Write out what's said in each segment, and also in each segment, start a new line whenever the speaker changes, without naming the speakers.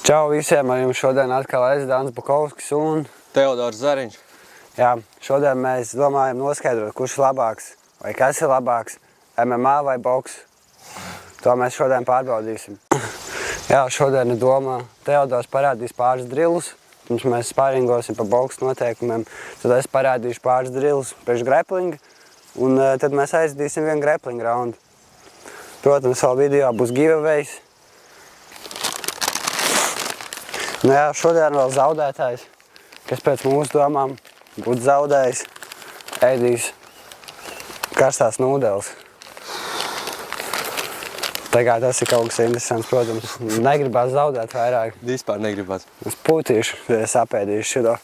Čau visiem, ar jums šodien atkal es, Dānis Bukovskis un
Teodors Zariņš.
Jā, šodien mēs domājam noskaidrot, kurš ir labāks vai kas ir labāks, MMA vai boks. To mēs šodien pārbaudīsim. Jā, šodien ir doma, Teodors parādīs pāris drillus, pirms mēs spāringosim pa boks noteikumiem. Tad es parādīšu pāris drillus priekš grapplinga un tad mēs aizdīsim vienu grappling raundu. Protams, vēl video būs giveaways. Nu jā, šodien vēl zaudētājs, kas pēc mūsu domām būtu zaudējis, ēdīs karstās nūdeles. Tagad tas ir kaut kas interesants, protams. Negribās zaudēt vairāk.
Vispār negribās.
Es putīšu, ja es apēdīšu šito.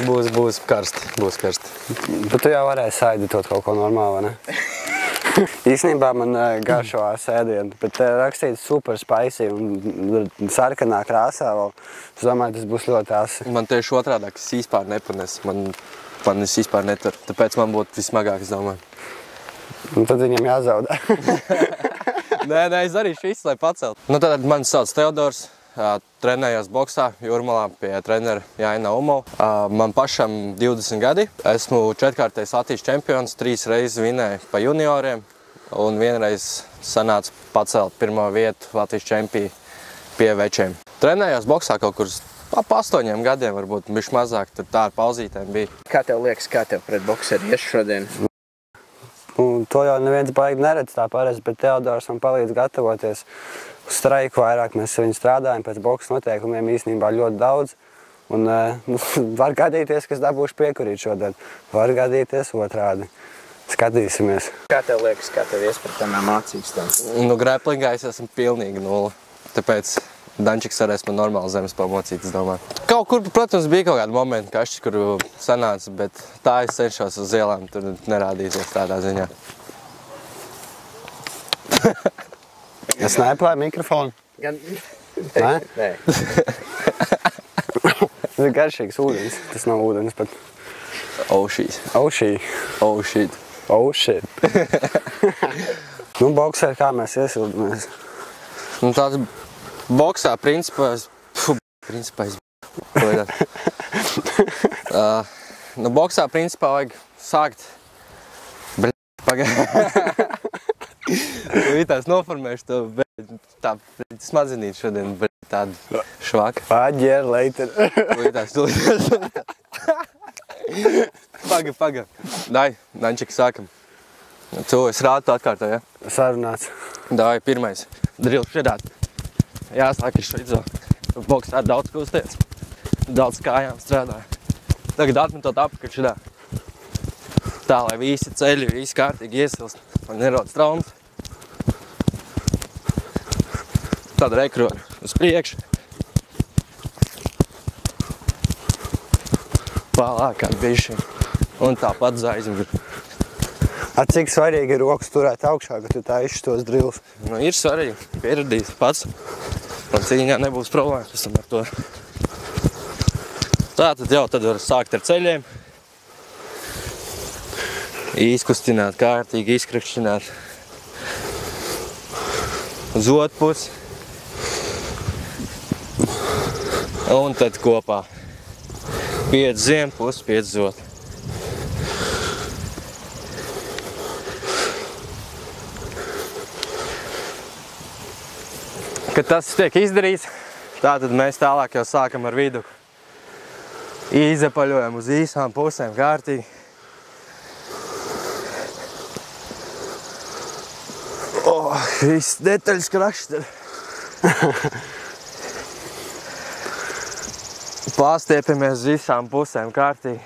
Būs karsti, būs karsti.
Bet tu jau varēsi saiditot kaut ko normālu, vai ne? Īsnībā man garšo sēdienu, bet rakstīts super spicy un sarkanā krāsā vēl. Es domāju, tas būs ļoti asi.
Man tieši otrādāk, es vispār nepanes. Man es vispār netveru, tāpēc man būtu vismagāk, es domāju.
Un tad viņam jāzaudē.
Nē, es darīšu visu, lai pacelt. Nu, tad mani sauc Teodors, trenējos boksā Jūrmalā pie trenera Jāina Umova. Man pašam 20 gadi. Esmu 4-kārtais Latvijas čempions, 3 reizes vinēju pa junioriem un vienreiz sanāca pacelt pirmo vietu Latvijas čempiju pie večiem. Trenējos boksā kaut kur ap 8 gadiem, varbūt bišķi mazāk, tur tā ar pauzītēm bija.
Kā tev liekas, kā tev pret bokseri ies šodien?
To jau neviens baigi neredz tā parasti, bet Teodors man palīdz gatavoties uz streiku vairāk. Mēs ar viņu strādājam pēc boks noteikumiem īstenībā ļoti daudz. Un var gadīties, ka es dabūšu piekurīt šodien. Var gadīties otrādi. Skatīsimies.
Kā tev liekas, kā tev ies pret tām mācības tam?
Nu, grapplingā es esmu pilnīgi nulle. Tāpēc Dančiks varēs man normāli zemes pamocīt, es domāju. Kaut kur, protams, bija kaut kādi momenti, kašķi, kur sanāca, bet tā es cenšos uz ielām, tur nerādīties tādā ziņā.
Es neplēju mikrofonu?
Gan...
Nē?
Nē.
Tas ir garšīgs ūdens. Tas nav ūdens, bet...
Oh shit.
Oh shit.
Oh shit.
Oh shit. Nu, boksē, kā mēs iesildamies?
Nu, tāds boksā, principā, nu, boksā, principā, vajag sākt... Tās noformēšu to, tā smadzenīt šodien, tādu švaku.
Paģēr, later.
Paga. Dai, Dančik, sākam. Tu es rādu atkārto, ja?
Sarunāts.
Dai, pirmais. Drils šedāt. Jāsāk ir šeit. Boksā daudz kusties. Daudz kājām strādāja. Tagad atmetot apakaļ šedā. Tā, lai visi ceļi, visi kārtīgi iesilst. Man nerodas traumas. Tad rekroļu uz priekšu. Pārāk kādi bišķi. Un tāpat zaizmuri.
Cik svarīgi ir rokas turēt augšā, ka tu tā izšķi drillus?
Nu, ir svarīgi. Pieradīs pats. Man cīņā nebūs problēmas esam ar to. Tā tad jau tad var sākt ar ceļiem. Izkustināt, kārtīgi izkrakšķināt. Uz otru pusi. Un tad kopā. 5 ziem, plus 5 zot. Kad tas tiek izdarīts, tātad mēs tālāk jau sākam ar viduku. Izapaļojam uz īsām pusēm kārtīgi. Viss detaļas krakšķi. Pārstiepamies uz visām pusēm kārtīgi.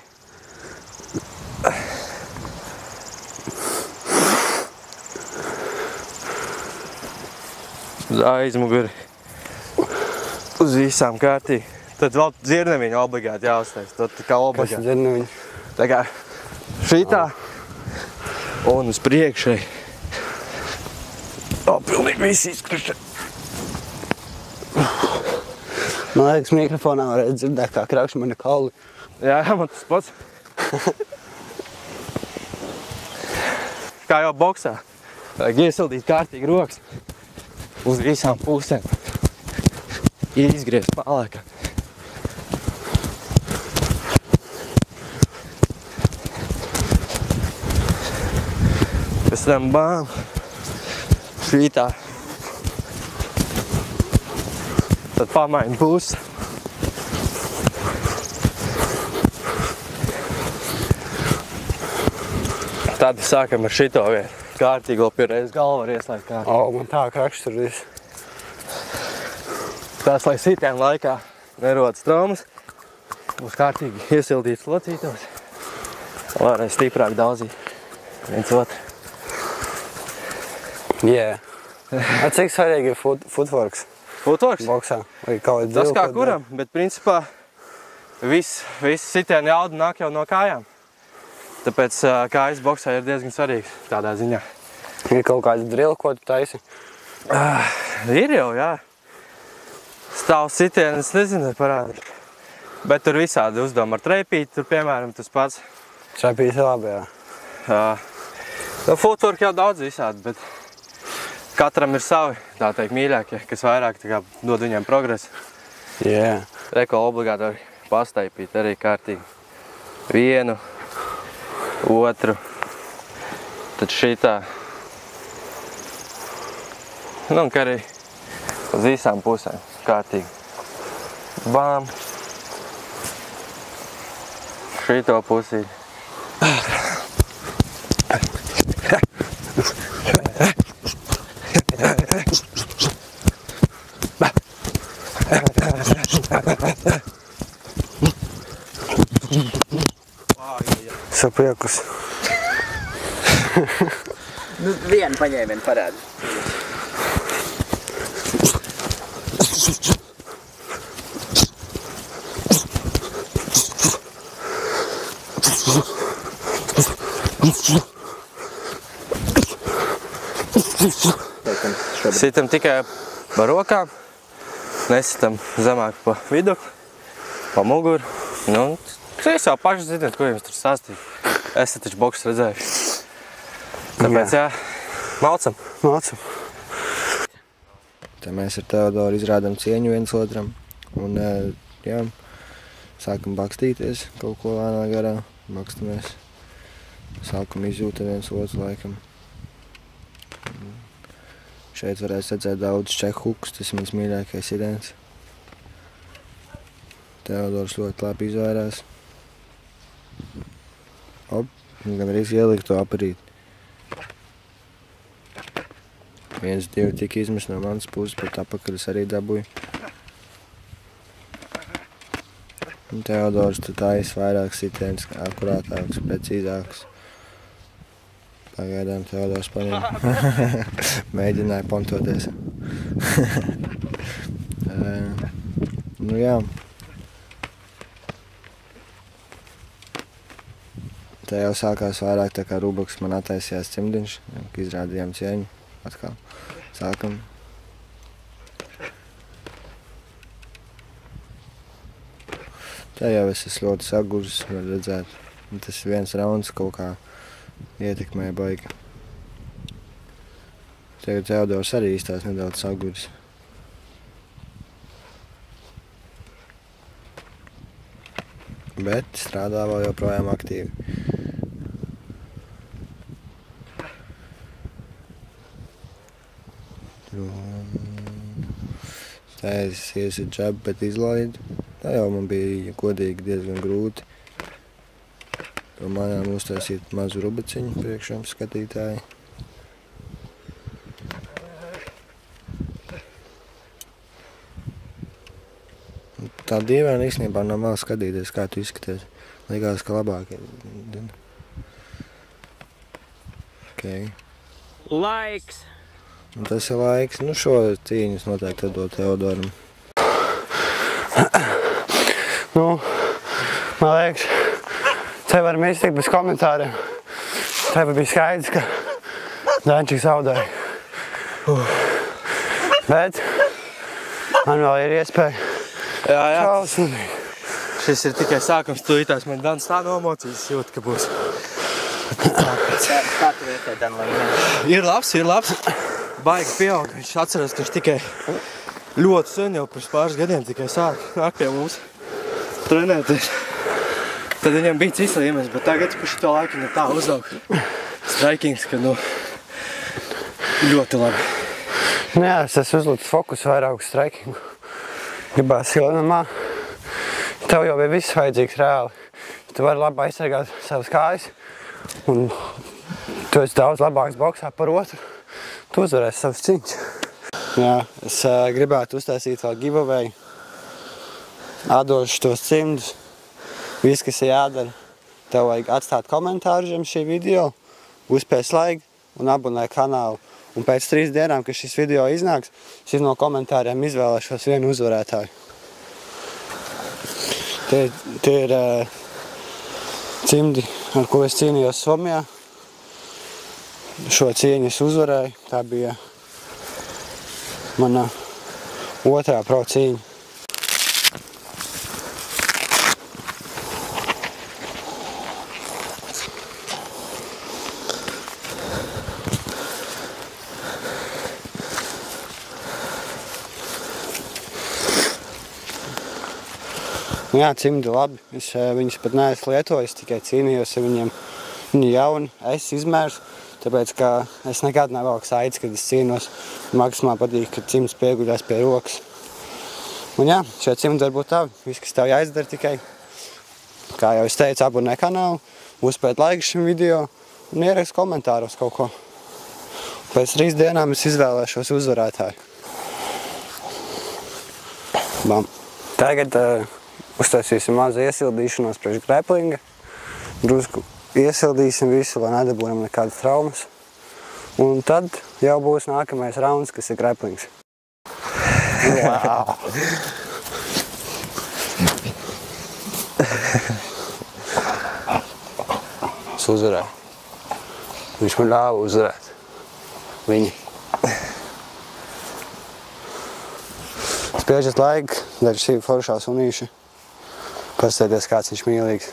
Uz aizmuguri. Uz visām kārtīgi. Tad vēl dzirneviņu obligāti jāuztais. Tad kā obligāti.
Kas dzirneviņu?
Tā kā šitā un uz priekšai. Pilnīgi visi izkruši.
Man liekas, mikrofonā varētu dzirdēt, kā krakš mani kauli.
Jā, man tas pats. Kā jau boksā. Vajag iesildīt kārtīgi rokas. uz visām pusēm. Izgriezt malēkā. Pēc tam bām. Šitā. Tad pamaini pusi. Tad sākam ar šito vietu. Kārtīgi vēl pirreiz galvu var ieslēgt kā.
Man tā krakšs tur viss.
Tās, lai sitienu laikā nerodas traumas, būs kārtīgi iesildīts locītos. Vēlreiz stiprāk daudzīt viens otru.
Jā. Cik svarīgi ir footworks?
Footworks?
Boksā? Vai kaut kāds
Tas kā kuram, bet principā viss sitienu jauda nāk jau no kājām. Tāpēc kājas boksā ir diezgan svarīgs tādā ziņā.
Ir kaut kāds drill, ko tu taisi?
Ir jau, jā. Stāvs sitienu, es nezinu, parādi. Bet tur visādi uzdevumi ar treipīti, tur piemēram tas pats.
Treipīti ir labi, jā.
Footwork jau daudz visādi, bet katram ir savi, tā teikt, mīļākie, kas vairāk tā kā dod viņiem progresu.
Jā.
Reko obligāti var pastaipīt arī kārtīgi. Vienu, otru, tad šitā. Nu, un kā arī uz visām pusēm kārtīgi. Bām. Šito pusī.
Sapriekus.
Nu, vienu paņēmienu parādi.
Sitam tikai pa rokām, nesitam zemāk pa vidu, pa muguru. Nu, jūs jau paši zināt, ko jums tur stāstīt. Esat taču boksus redzējuši. Tāpēc, jā, malcam.
Malcam.
Tā mēs ar Teodoru izrādām cieņu viens otram un, jā, sākam bakstīties kaut ko lēnā garā, bakstamies. Sākam izjūta viens otru laikam. Šeit varēs redzēt daudz čekhukus, tas ir mans mīļākais iriens. Teodors ļoti labi izvairās. Gan arī ielikt to aparīt. 1, 2 tika izmest no manas puses, bet apakaļ es arī dabūju. Un Teodors tu tais vairāk sitiens, akurātāks, precīzāks. Pagaidām Teodors paņēma. Mēģināja pontoties. Nu jā. Te jau sākās vairāk tā kā Rubaks man attaisījās cimdiņš, izrādījām cieņu. Atkal sākam. Te jau es esmu ļoti saguris, var redzēt. Tas viens rauns kaut kā ietekmē baigi. Tagad Teodors arī izstās nedaudz saguris. Bet strādā vēl joprojām aktīvi. Tā es iesu džabu, bet izlaidu. Tā jau man bija godīgi diezgan grūti. To mājām uztaisīt mazu rubaciņu priekšām skatītāji. Tā dīvaini īstenībā nav vēl skatīties, kā tu izskaties. Likās, ka labāk ir. Okay.
Laiks!
Un tas ir laiks. Nu, šo cīņas noteikti atdot Teodoram.
Nu, man liekas, te varam iztikt bez komentāriem. Tev bija skaidrs, ka Daņčiks zaudēja. Bet man vēl ir iespēja.
Jā.
Šausmīgi.
Šis ir tikai sākums, tūlītās man Dans tā nomocīs, jūt, ka būs.
Kā tu vērtē, Dan, lai ne?
Ir labs. baigi pieaug. Viņš atceras, ka viņš tikai ļoti sen jau pirms pāris gadiem tikai sāk nāk pie mums trenēties. Tad viņam bija cits līmenis, bet tagad pa šito laiku viņam tā uzaug straikings, ka ļoti labi.
Jā, es esmu uzlūdzu fokusu vairāk uz straikingu. Gribās Ilinamā. Tev jau bija viss vajadzīgs reāli. Tu vari labi aizsargāt savas kājas un tu esi daudz labāks boksā par otru. Tu uzvarēsi savas cīņas. Jā, es gribētu uztaisīt vēl giveaway. Atdošu tos cimdus. Viss, kas ir jādara, tev vajag atstāt komentāru zem šī video, uzspēs laiku un abonē kanālu. Un pēc 3 dienām, kad šis video iznāks, es no komentāriem izvēlēšos vienu uzvarētāju. Tie ir cimdi, ar ko es cīnījos Somijā. Šo cīņu es uzvarēju. Tā bija mana otrā pro cīņa. Jā, cimdi labi. Es viņus pat neesmu lietojis, tikai cīnījos ar viņiem. Viņi jauni, es izmērs, tāpēc, ka es nekad nevelku saites, kad es cīnos. Maksimāli patīk, kad cimds pieguļās pie rokas. Un jā, šie cimdi var būt tavi. Viss, kas tev jāizdara tikai, kā jau es teicu, abonē kanālu, uzspēt laiku šim video un ierakst komentāros kaut ko. Pēc 3 dienām es izvēlēšos uzvarētāju. Bam. Tagad uztaisīsim mazu iesildīšanos priekš greplinga. Drusku iesildīsim visu, lai nedabūjam nekādas traumas. Un tad jau būs nākamais rauns, kas ir greplings. Wow! Es uzvarēju. Viņš man ļāva uzvarēt. Viņi. Spiežat laiku, daļ šī foršā sunīša. Pastāties, kāds viņš mīlīgs.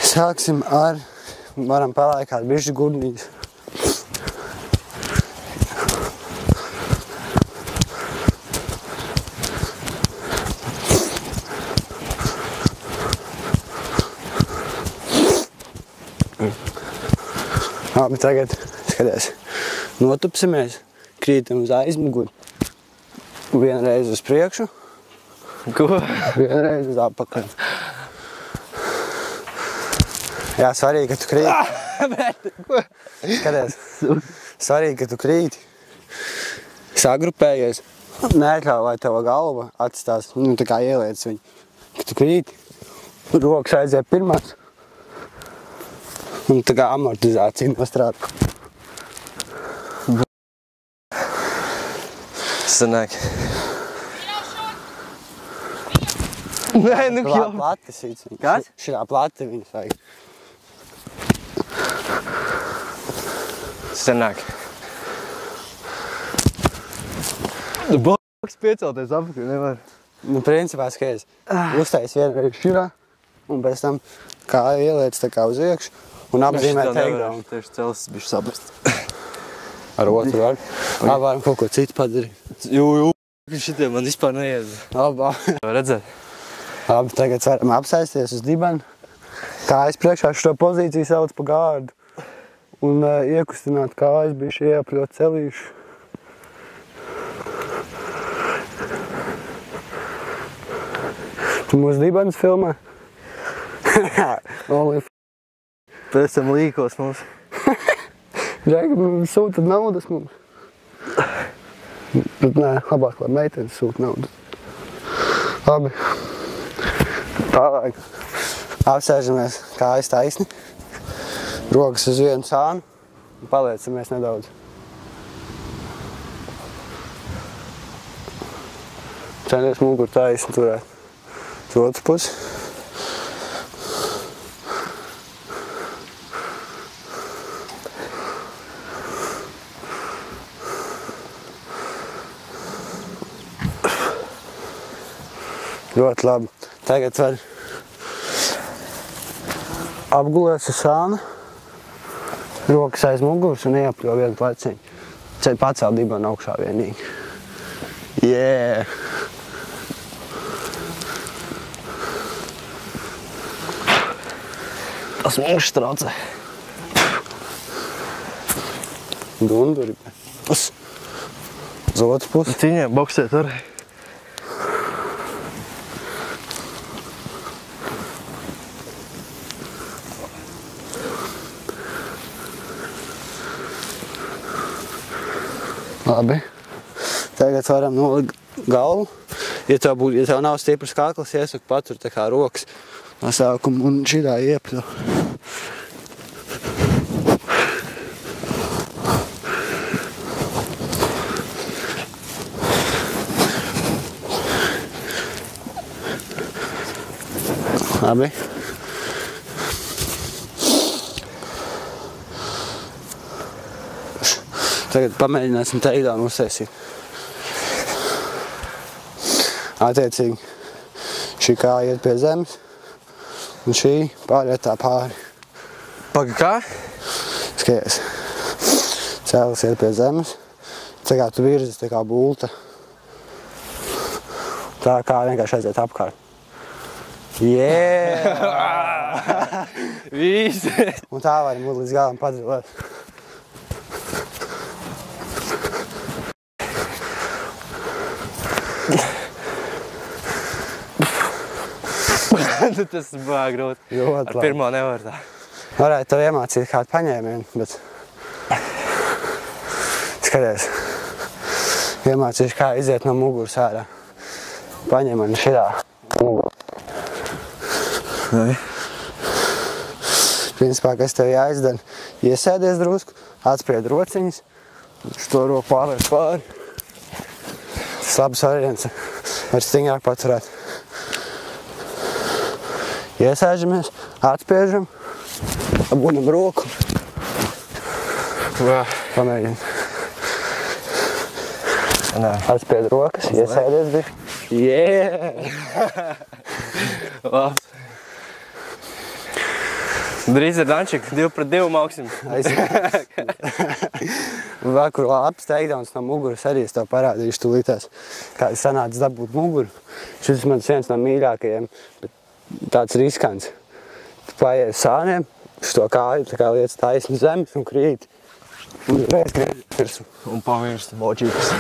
Sāksim ar, varam palēkāt bišķi gudnīs. Labi, tagad, skaties, notupsimies, krītam uz aizmuguri. Vienreiz uz priekšu.
Ko?
Vienreiz uz apakaļ. Jā, svarīgi, ka tu krīti. Skaties. Svarīgi, ka tu krīti. Sagrupējies. Neatļauj, lai tava galva atstās, tā kā ieliec viņu. Ka tu krīti. Rokas aiziet pirmās. Un tā kā amortizācija nostrādā.
Sanāk. Nē, nu jau.
Plati sīts viņu.
Kas?
Šitā plati viņus vajag.
Sanāk. Boks piecelties apakaļ nevar.
Nu, principā skaties. Uztais vienreiz širā. Un pēc tam kā ieliec tā kā uz iekšu. Un apzīmē takedown.
Tieši celsis bišķi saprast.
Ar otru var. Varam kaut ko citu padarīt.
Jū. Šitie man vispār neiedz.
Labā.
Redzēt?
Labi, tagad varam apsēsties uz dibana. Kājas priekšā šo pozīciju sauc pa gārdu. Un iekustināt kājas, bišķi ieapļot celīšu. Tu mūsu dibanas filmē?
Pēc tam līkos mums.
Džeki, sūta naudas mums. Bet nē, labāk, lai meitenes sūta naudas. Labi. Tālāk. Apsēžamies kājas taisni. Rokas uz vienu sānu. Un paliecamies nedaudz. Centies muguru taisni turēt. Uz otru pusi. Ļoti labi. Tagad var apgulēs uz sāna, rokas aiz muguras un iepļo vienu pleciņu. pacēl dibanu augšā vienīgi. Yeah!
Tas mūžs traucē.
Dunduri. Uz otru pusi.
Cīņā boksēt varēja.
Labi. Tagad varam nolikt galvu. Ja tev nav stiprs kakls, iesaku patur tā kā rokas no sākuma un šidā iepļu. Labi. Tagad pamēģināsim takedown uztaisīt. Attiecīgi, šī kāja iet pie zemes, un šī pāriet tā pāri.
Paga kā?
Skaties. Cēlis iet pie zemes, tā kā tu virzis, tā kā bulta. Tā kā vienkārši aiziet apkārt. Yeah!
Visi!
Un tā var būt līdz galam padrilēt.
Tas bija grūti.
Ļoti
Ar pirmo nevar tā.
Varētu tev iemācīt kādu paņēmienu, bet skaties, iemācīšu kā iziet no muguras ārā. Paņem mani šidā muguru. Principā, kas tev jāizdara, iesēdies drusku, atspried rociņas, šo roku pārliec pāri. Tas labs variants, var stingrāk paturēt. Iesēžamies, atspiežam, apgūnam roku. Pamēģinam. Atspied rokas, iesēdies bišķi. Yeah!
Labs. Drīz ir Dančik, 2 pret 2 mauksim.
Vēl kur labs takedowns no muguras arī es tev parādīšu tūlītās, kā sanāca dabūt muguru. Šis mans viens no mīļākajiem, bet tāds riskants. Tu paies sāniem, šo kāju tā kā liec taisni zemes un krīt. Un reiz griež virsmu.
Un pavirst močītas.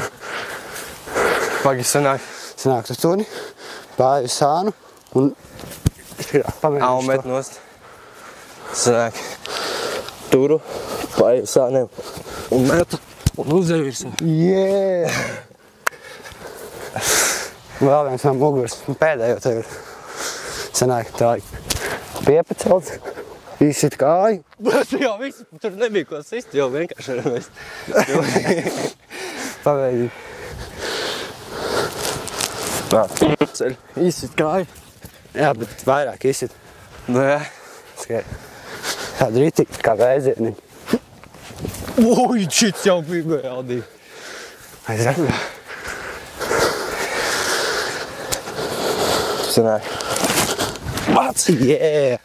Pagi sanāk.
Sanāk tu tuni, pāju sānu un pamēģināšu
Au met nost. Sanāk. Turu, paiet sāniem un metu un uzdev virsmu.
Yeah! Vēl viens no muguras, pēdējo tagad. Sanāk tā piepacelts, izsit kāju.
Bet jau viss, tur nebija ko sist, jau vienkārši var vest.
Pavēģi.
Ceļ, izsit kāju.
Jā, bet vairāk izsit.
Nu jā.
Skai. Tāda rītīgi, kā vēzieni.
Ui, šits jau bija jaudīgi.
Aizrak.
Sanāk.
Mats! Yeah!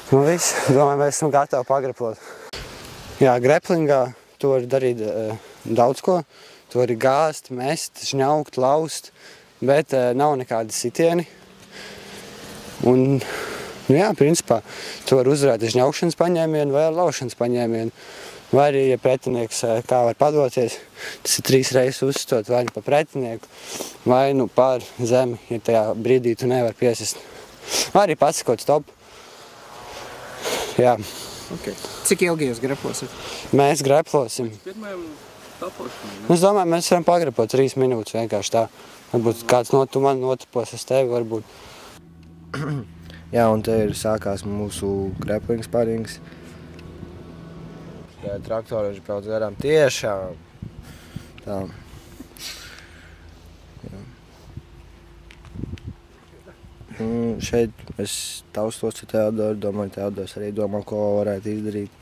Nu viss, domāju, mēs esam gatavi pagraplot. Jā, greplingā tu vari darīt daudz ko. Tu vari gāzt, mest, žņaukt, laust, bet nav nekādi sitieni. Un, nu jā, principā, tu vari uzvarēt ar žņaukšanas paņēmienu vai ar laušanas paņēmienu. Vai arī, ja pretinieks kā var padoties, tas ir 3 reizes uzstot vai nu pa pretinieku, vai nu pār zemi, ja tajā brīdī tu nevar piesist. Vai arī pasakot stop. Jā.
Okay. Cik ilgi jūs greplosiet?
Mēs greplosim.
Pirmajam tapošanai.
Es domāju, mēs varam pagrepot 3 minūtes vienkārši tā. Varbūt kāds tu man notapos uz tevi varbūt.
Jā, un te ir sākās mūsu grappling sparrings. Traktoriņš brauc garām tiešām. Tā. Jā. Šeit es taustos ar Teodoru, domāju, Teodors arī domā, ko varētu izdarīt.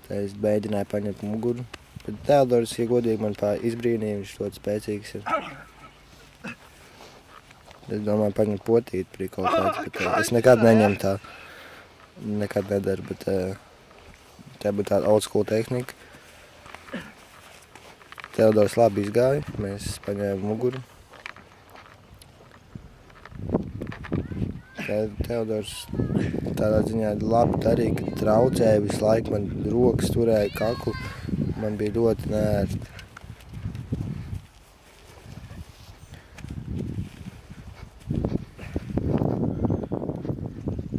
Tā es mēģināju paņemt muguru. Bet Teodors, ja godīgi, man izbrīnīja, viņš ļoti spēcīgs ir. Es domāju, paņemt potīt prie kaut kāds, bet es nekad neņemu tā. Nekad nedaru, bet Tā būtu tāda old school tehnika. Teodors labi izgāja, mēs paņēmām muguru. Teodors tādā ziņā labi darīja, ka traucēja visu laiku, man rokas turēja kaklu, man bija ļoti neērti.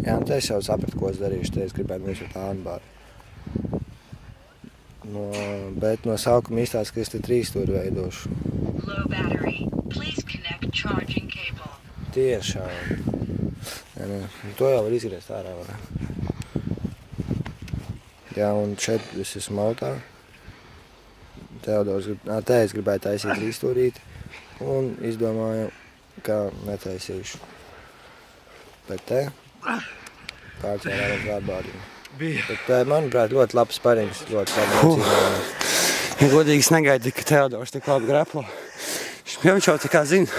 Jā, un te es jau sapratu, ko es darīšu, te es gribētu virsot ānbāru. Bet no sākuma īstās, ka es te 3 stūri veidošu. Tiešām. Jā, to jau var izgriezt ārā. Jā, un šeit es esmu autā. Teodors, te es gribēju taisīt 3 stūrīti un izdomāju, ka netaisīšu. Bet te pārcēlām uz ārbādiem. Bet, manuprāt, ļoti labs sparings, ļoti labi nocīnājums.
Ja godīgi es negaidīju, ka Teodors tik labi greplo. Viņš jau tā kā zina,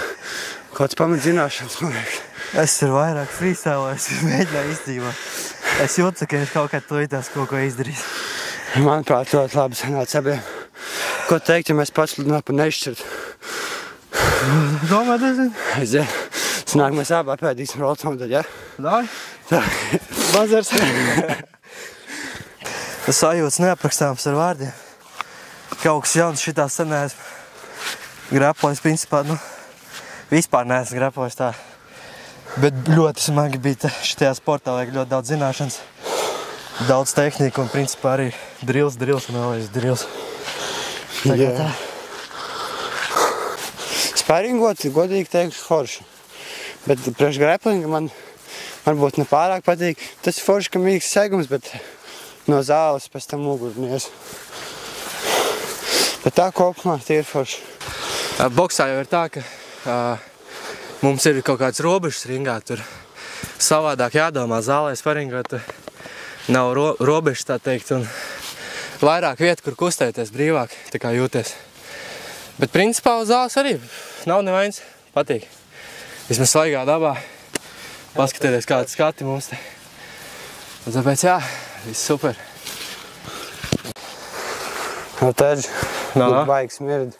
kaut kāds pamat zināšanas, man liekas.
Es tur vairāk freestylēs, mēģināju izdzīvot. Es jūtu, ka viņš kaut kā tuitās kaut ko izdarīs.
Manuprāt, ļoti labi sanāca abiem. Ko teikt, ja mēs pats nešķirt?
Domā, nezinu?
Aiziet. Sanāk, mēs abā pēdīsim roltonu daļu, ja?
Dāj?
Tā.
Bazars. Tas sajūtas neaprakstāms ar vārdiem. Kaut kas jauns šitā sen neesmu grepojis, principā, vispār neesmu grepojis tā. Bet ļoti smagi bija šitajā sportā, vajag ļoti daudz zināšanas, daudz tehniku un principā arī drills un vēlreiz drills. Tagad tā.
Sparingot, godīgi teikšu, forši. Bet priekš greplinga man varbūt nepārāk patīk. Tas ir forši, ka mīgs segums, bet no zāles pēc tam mugurnies. Bet tā kopumā tie ir forši.
Boksā jau ir tā, ka mums ir kaut kāds robežas ringā. Tur savādāk jādomā zālē sparingot. Nav robežas, tā teikt, un vairāk vietu, kur kustēties brīvāk, tā kā jūties. Bet principā uz zāles arī nav nevainas, patīk. Vismaz svaigā dabā, paskatieties kādi skati mums te. Un tāpēc jā, viss super.
No Terži, baigi smirdi.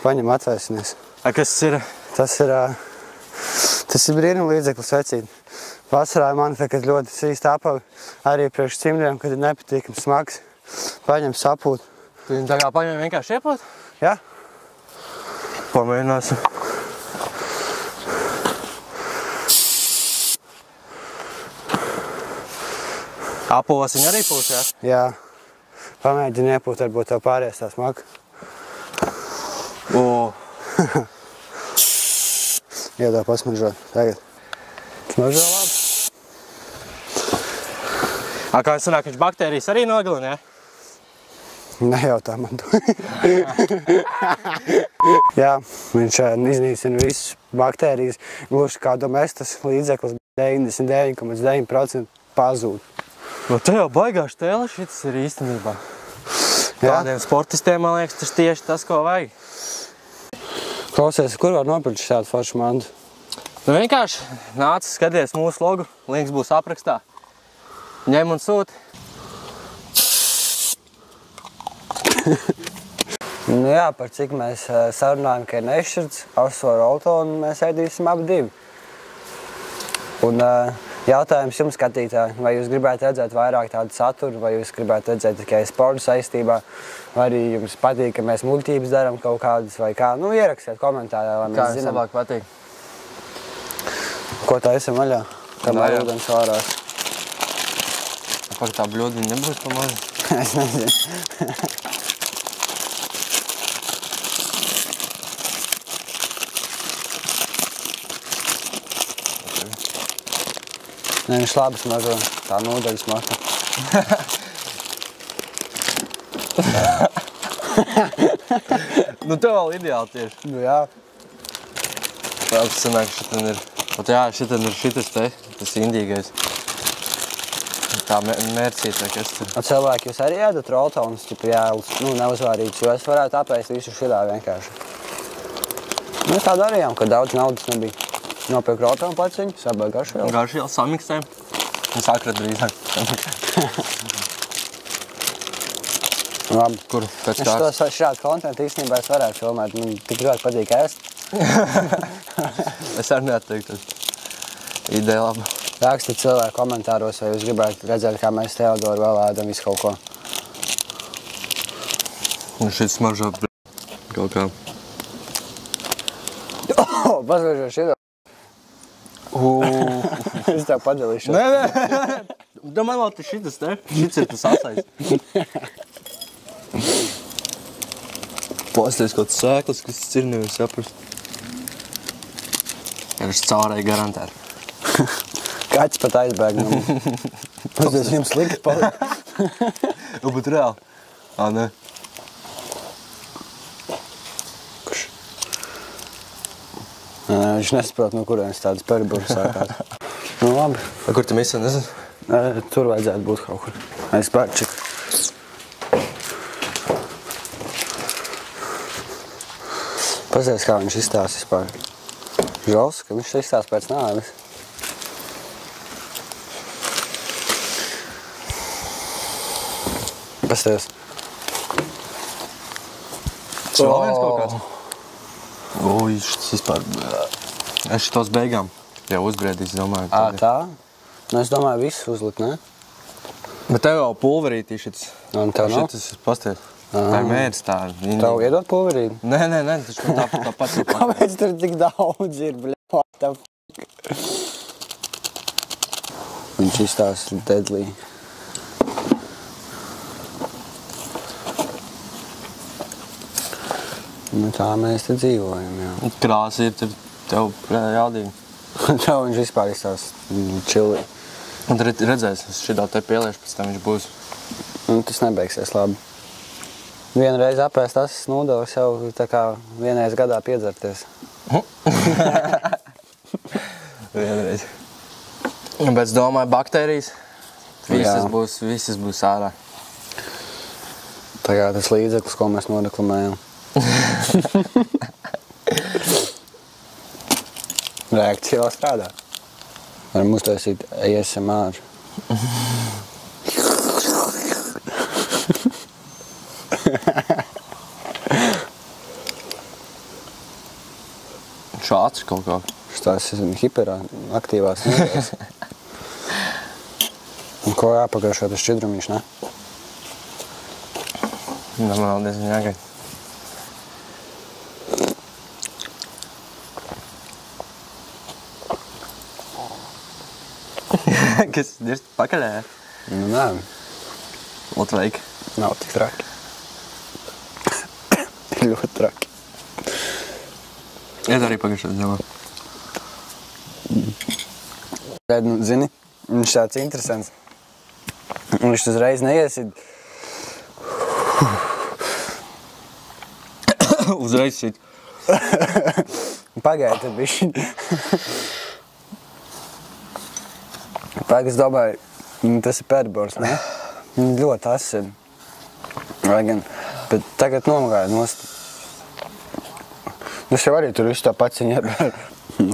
Paņem atvēsinies.
Kas tas ir?
Tas ir brīnuma līdzeklis vecīt. Vasarā man kad ļoti sīst apavi, arī priekš cimdiem, kad ir nepatīkams smags. Paņem sapūt.
Tu viņu tā kā paņem vienkārši iepot?
Jā.
Pamēģināsim. Apos viņa arī pūs, jā?
Jā. Pamēģini iepūt, varbūt tev pāries tā smaga. Iedā pasmažot. Tagad. Smažo labi.
Kā sanāk, viņš baktērijas arī nogalina, jā?
Nejautā man to. Jā, viņš iznīcina visas baktērijas, gluži kā domestas līdzeklis 99,9% pazūd.
Te jau baigā štēle, šitas ir īstenībā. Kādiem sportistiem, man liekas, tas tieši tas, ko vajag.
Klausies, kur var nopirkt šādu foršu mantu?
Vienkārši nāc, skaties mūsu logu, links būs aprakstā. Ņem un sūti.
Jā, par cik mēs sarunājam, ka ir nešķirts, Auso Rolto, un mēs ēdīsim abi divi. Un jautājums jums, skatītāji, vai jūs gribētu redzēt vairāk tādu saturu, vai jūs gribētu redzēt tikai sportu saistībā, vai arī jums patīk, ka mēs muļķības darām kaut kādas, vai kā? Ierakstiet komentārā, lai mēs zinām.
Kā labāk patīk?
Ko tā esam vaļā? Kamēr ūdens vārās.
Par tā bļodiņa nebūs pamāzi?
Es nezinu. Ne, viņš labi smažo, tā nūdeļa smaka.
Tev vēl ideāli tieši.
Jā.
Tas sanāk, šitan ir. Jā, šitan ir šitas te, tas indīgais. Tā mērcīt vai kas tur.
Cilvēki, jūs arī ēdat roltonus, ķipriēlus, neuzvārītus, jo es varētu apēst visu šitā vienkārši. Mēs tā darījām, ka daudz naudas nebija. Nopirkt roltonu paciņu, sabēja garšvielu.
Garšvielu samiksēm. Un sakrat drīzāk.
Labi.
Kur pēc
Es
kārtas?
šādu kontentu īstenībā es varētu filmēt. Man tik ļoti patīk ēst.
Es arī neatteiktu. Ideja laba.
Rakstiet cilvēku komentāros, vai jūs gribētu redzēt, kā mēs Teodoru vēl ēdam visu kaut ko.
Un šis smaržo kaut kā.
Paskaidro šito. Es tev padalīšu.
Nē. Man vēl te šitas te. Šits ir tas asais. Posties kaut sēklas, kas ir nevar saprast. Ir caurēji garantēri.
Kaķis pat aizbēg. Pasties, viņam slikti palika.
Bet reāli. Nē.
Viņš nesaprot, no kurienes tādas periburas sākās. Nu labi.
Kur tu misa, nezinu?
Tur vajadzētu būt kaut kur. Es pārčiku. Pasties, kā viņš izstās vispār. Žals, ka viņš izstās pēc nāves. Pasties.
Tas vēl viens kaut kāds? Ui, šis vispār... Es šitos beigām jau uzbriedīs, domāju.
Tā? Nu, es domāju, visus uzlikt, ne?
Bet tev jau pulverītī šits.
Un tev nav?
Šitas pasties. Tā ir mērķis tā.
Tev iedot pulverīti?
Nē, taču man tā pats ir.
Kāpēc tur tik daudz ir, bļa? What the fuck? Viņš izstās deadly. Nu tā mēs te dzīvojam, jā.
Krāsa ir tev jādīgi.
Tā viņš vispār izstās čili.
Un tad redzēs, es šitā te pieliešu, pēc tam viņš būs.
Un tas nebeigsies labi. Vienreiz apēst tas nūdeles jau tā kā vienreiz gadā piedzerties.
Vienreiz. Bet es domāju, baktērijas, visas būs ārā.
Tā kā tas līdzeklis, ko mēs noreklamējam. Reakcija vēl strādā. Varam uztaisīt ASMR.
Šāds kaut kā.
Tās ir hiperaktīvās nūdeles. Un ko jāpagaišo tas šķidrumiņš, ne?
Normāli diezgan jāgaida. Kas dirst pakaļē?
Nu, nē,
Latveika.
nav tik traki. Ļoti traki.
Iet arī pagašot zemā.
Nu, zini, viņš tāds interesants. Viņš uzreiz neiesid.
Uzreiz šit.
Pagaid, tad bišķi. Pagaid, es domāju, tas ir pērbors, ne? Ļoti asin. Vai gan, bet tagad nomagāja nost. Es jau arī tur visu tā paciņu iebēru.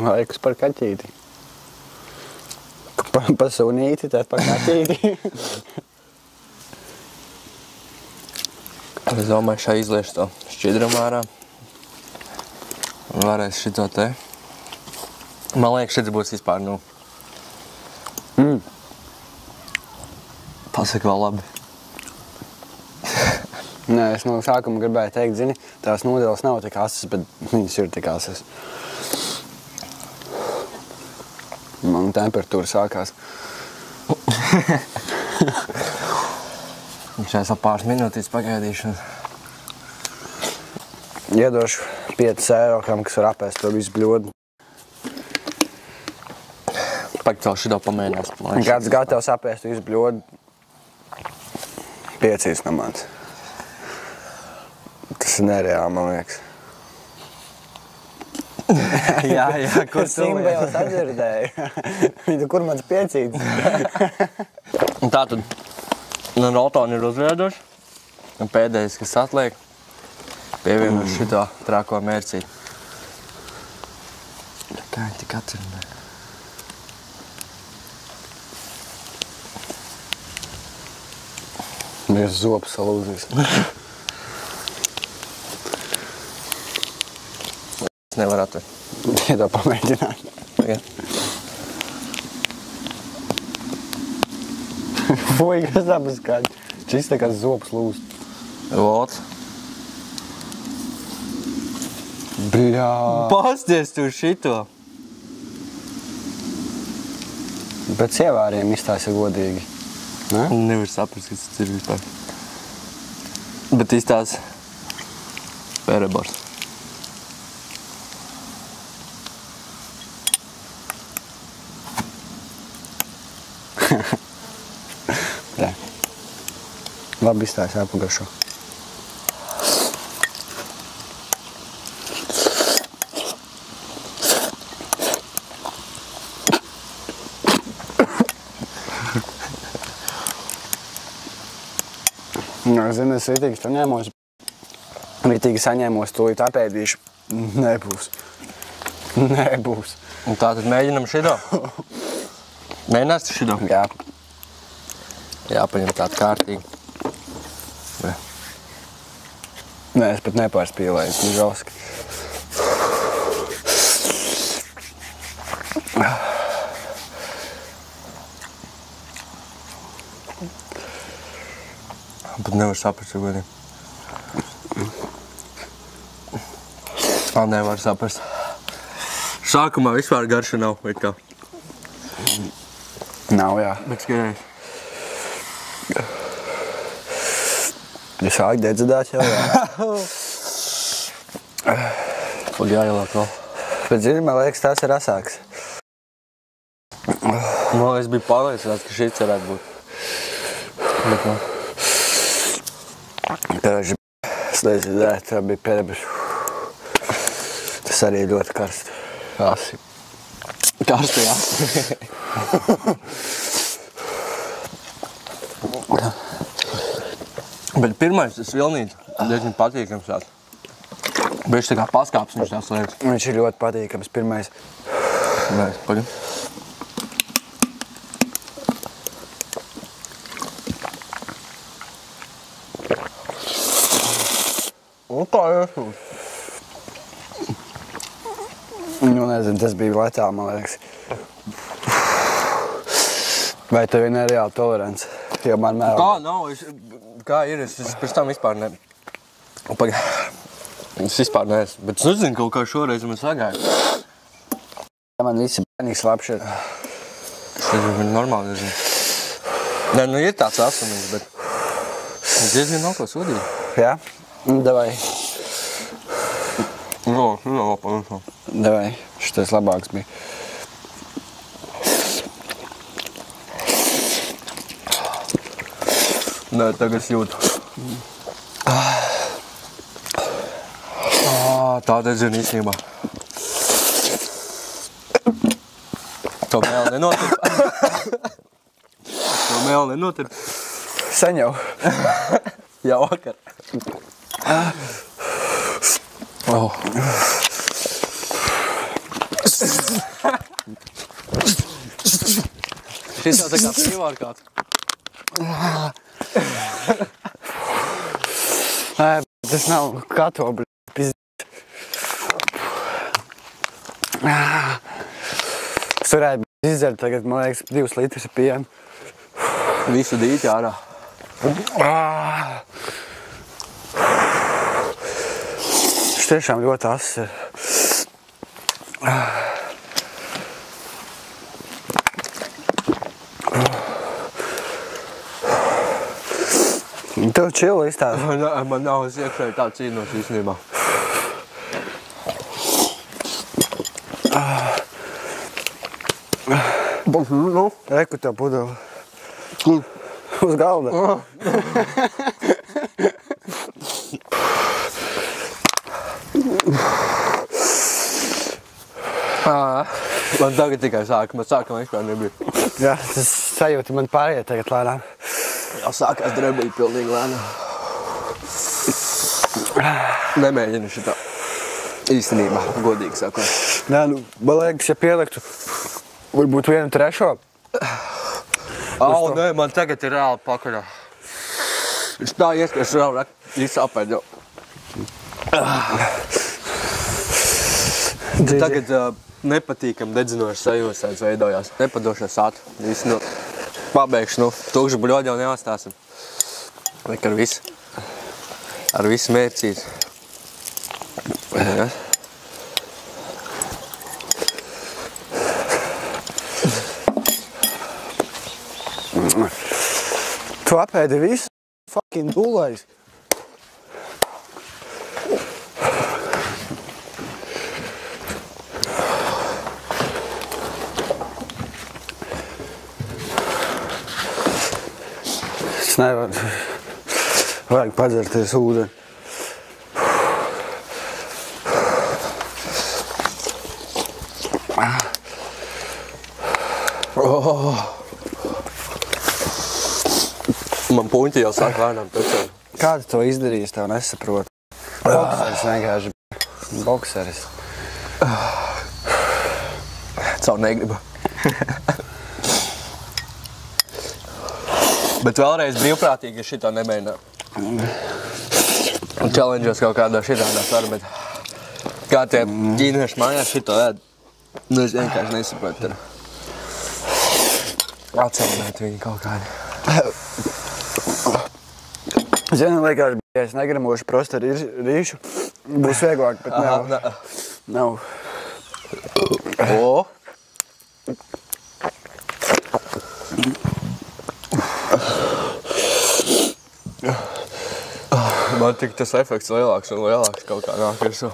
Laikus par kaķīti. Pa sunīti, tad par kaķīti.
Es domāju, šā izliešu to šķidrumu ārā. Un varēs šito te. Man liekas, šits būs vispār, nu. Pasaka vēl labi.
Nē, es no sākuma gribēju teikt, zini, tās nūdeles nav tik asas, bet viņas ir tik asas. Man temperatūra sākās.
Viņš esmu pāris minūtīs pagaidīšu.
Iedošu 5 eiro, kas var apēst to visu bļodu.
Pagaid vēl šito pamēģinās.
Kāds gatavs apēst visu bļodu? 5 nomāts. Tas ir nereāli, man liekas.
jā, kur tu
Simba jau sadzirdēju. Viņu, kur mans 5?
Un tā tad no rotona ir uzviedoši. Un pēdējais, kas atliek, pievienoši šito trāko mērcīti. Kā viņi tik atcerināja?
Bija zops salūzīs.
Es nevaru atvērt.
Iedā pamēģināt.
Ja.
Fuj, kas dabas kādi. Šis tā kā zops lūst.
Vot.
Bļā.
Pasties tu šito.
Bet sievāriem izstāsta godīgi. Ne?
Nevar saprast, kas tas ir vispār. Bet izstāsta pērebors.
Jā. Labi izstāsta jāpagaršo. Zinu, es ritīgi saņēmos. Ritīgi saņēmos, tūlīt apēdīšu. Nebūs. Nebūs.
Un tā tad mēģinam šito. Mēģinās tu šito?
Jā.
Jāpaņem tādu kārtīgi.
Nē, es pat nepārspīlēju, tas ir žalski.
Pat nevar saprast, jo godīgi. Nevar saprast. Sākumā vispār garša nav, vai kā?
Nav, jā.
Bet skanēs.
Ja sāk dedzidāt jau, jā.
Pag jāielāk vēl.
Bet zini, man liekas, tas ir asāks.
Es biju pārliecināts, ka šis varētu būt. Bet nav.
Es nezinu, tā bija pēdējais. Tas arī ļoti karsti. Asi.
Karsti, jā. Bet pirmais, tas vilnīts, diezgan patīkams tāds. Bieži tā kā paskāps viņš tās liekas.
Viņš ir ļoti patīkams. Pirmais.
Nē, pagaid. Un tā iesūs.
Nu, nezinu, tas bija letāli, man liekas. Vai tev ir nereāla tolerance? Jo man mēl...
Kā nav? Kā ir? Es pēc tam vispār ne... Pagaid. Es vispār neesmu. Bet es nezinu, kaut kā šoreiz man sagāja.
Man visi bērnīgi slapši ir.
Es nezinu, normāli nezinu. Nē, nu ir tāds asamīgs, bet... Es diezgan nav ko sodīt.
Jā? Nu, davai.
Jā, pavisam.
Davai. Šitais labāks bija.
Nē, tagad es jūtu. Tā dedzina īstenībā. To mēli nenotirp. To mēli nenotirp.
Sen jau.
Jā, vakar. Oh. Šis jau tā kā pīvārkāts.
Nē, tas nav kato, pizd... Es varētu izdzert tagad, man liekas, 2 litrus pienu.
Visu dīti ārā.
Viņš tiešām ļoti ass ir. Tev čili izstāst.
Man nav es iekšēji tā cīnos īstenībā. Nu?
Reku tev pudeli.
Kur?
Uz galda.
Man tagad tikai sāka, man sākumā vispār nebija.
Jā, tas sajūta man pāriet tagad lēnām.
Jau sākās drebīt pilnīgi lēnām. Nemēģinu šitā. Īstenībā, godīgi sakot.
Nē, nu, man liekas, ja pieliktu varbūt 1/3.
Au, nē, man tagad ir reāli pakaļā. Viņš tā ieskries vēl, visu apēd jau. Tagad nepatīkam dedzinošs sajūtas tāds veidojās. Nepadošais ātri. Visi pabeigšu, tūkšu buļoļu jau neastāsim. Liek ar visu mērcīt. Ja.
Tu apēdi visu fucking dūlais. Es nevaru. Vajag padzerties ūdeni.
Man puņķi jau sāk lēnām pēcēt.
Kā tu to izdarīji, es tev nesaprotu. Bokseris vienkārši. Bokseris.
Caur negribu. Bet vēlreiz brīvprātīgi šito nemēģinā. Challengeos kaut kādā šitādā var, bet kā tie ķīnieši mājās šito ēd, es vienkārši nesaprotu. Atcelnēt viņi kaut kādi.
Zinu, vienkārši, ja es negramošu prosta rīšu, būs vieglāk, bet nav.
O! Man tik tas efekts lielāks un lielāks kaut kā nāk virsū.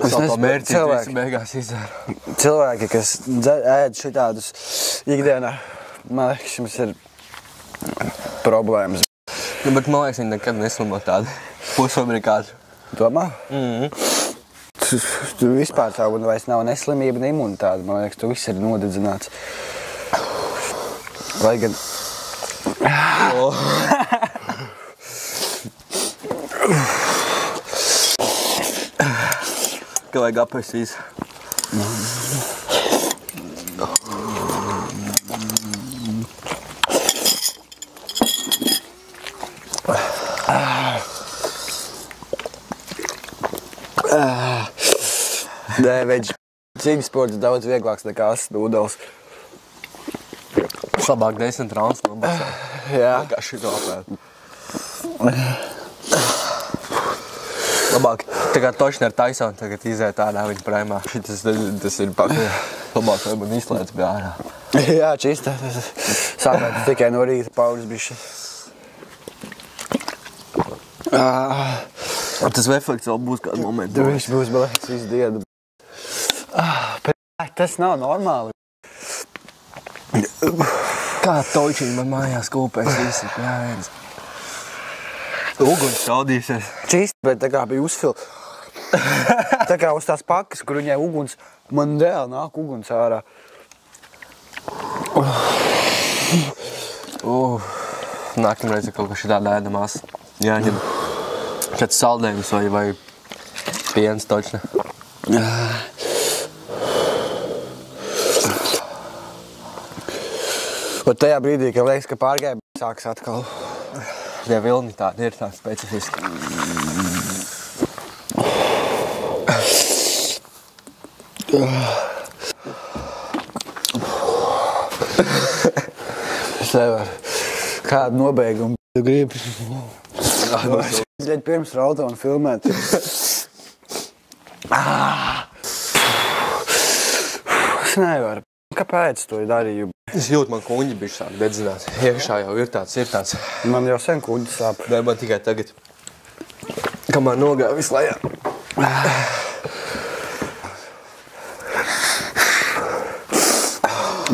Es to mērķīt visu beigās izdēru.
Cilvēki, kas ēd šitādus ikdienā, man liekas, jums ir problēmas.
Nu, bet man liekas, viņi nekad neslimo tādi pusfabrikāti.
Domā? Tu vispār tavu vairs nav neslimība, ne imunitāte. Man liekas, tu viss ir nodedzināts. Lai gan...
Ka vajag apēsīs.
Nē, veģi. Cīņas sports daudz vieglāks nekā asas nūdels.
Labāk 10 rounds nobaksā.
Jā.
Kā šito apēd. Labāk, tā kā tošņi ar Taisonu tagad iziet ārā viņa prēmā. Tas ir pakaļ. Labāk, vai man izslēdz bija ārā.
Jā, čista. Sākāt tikai no rīta pauļas bišķi.
Tas efekts vēl būs kādu momentu.
Viņš būs balēks visu dienu. Tas nav normāli.
Kā točiņi man mājās kūpēs visi pļāviens. Uguns šaudīsies.
Čist, bet tā kā bija uzfil. Tā kā uz tās pakas, kur viņai uguns, man reāli nāk uguns ārā.
Nākamreiz ir kaut kā šitādā ēdamās. Jāņem kāds saldējums vai piens točne.
Bet tajā brīdī, ka liekas, ka pārgāja, sāks atkal.
Ja vilni tāda ir tā specifiska.
Es nevaru. Kādu nobeigumu tu gribi? Ļaļ pirms rauta un filmēt. Es nevaru. Kāpēc to darīju?
Es jūtu, man kuņģi bišķi sāk dedzināt. Iekšā jau ir tāds.
Man jau sen kuņģi sāp.
Nē, man tikai tagad. Kamēr nogāja visu lejā.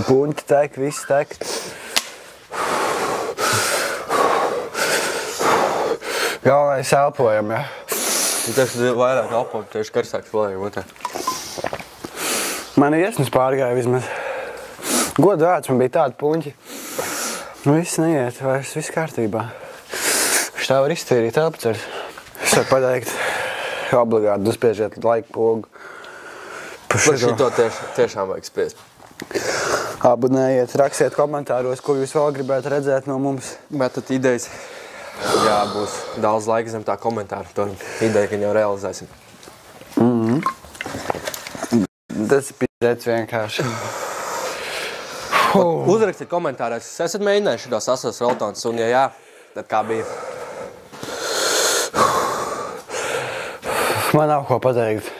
Puņķi tek, viss tek. Galvenais elpojam, ja.
Tieši vairāk elpojam, tieši karsāks vēlējum otē.
Man iesnas pārgāja vismaz. Godu vārds, man bija tādi puņķi. Nu, viss neiet, vairs viss kārtībā. Šitā var iztīrīt elpacers. Es varu pateikt, obligāti uzspiežiet laiku pogu.
Par šito tiešām vajag spiest.
Abonējiet, rakstiet komentāros, ko jūs vēl gribētu redzēt no mums.
Metat idejas. Jā, būs daudz laika zem tā komentāra. To ideju, ka jau realizēsim.
Tas ir pīdēts vienkārši.
Uzrakstiet komentāros, es esat mēģinājuši šito sasos roltons, un ja jā, tad kā bija?
Man nav ko pateikt.